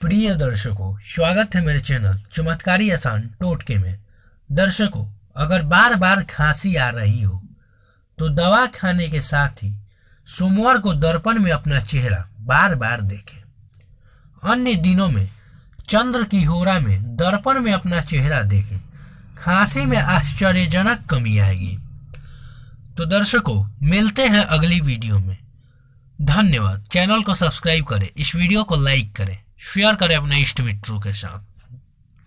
प्रिय दर्शकों, स्वागत है मेरे चैनल चमत्कारी आसान टोटके में। दर्शकों, अगर बार बार खांसी आ रही हो तो दवा खाने के साथ ही सोमवार को दर्पण में अपना चेहरा बार बार देखें। अन्य दिनों में चंद्र की होरा में दर्पण में अपना चेहरा देखें, खांसी में आश्चर्यजनक कमी आएगी। तो दर्शकों, मिलते हैं अगली वीडियो में। धन्यवाद। चैनल को सब्सक्राइब करें, इस वीडियो को लाइक करें, शेयर करें अपने इष्ट मित्रों के साथ।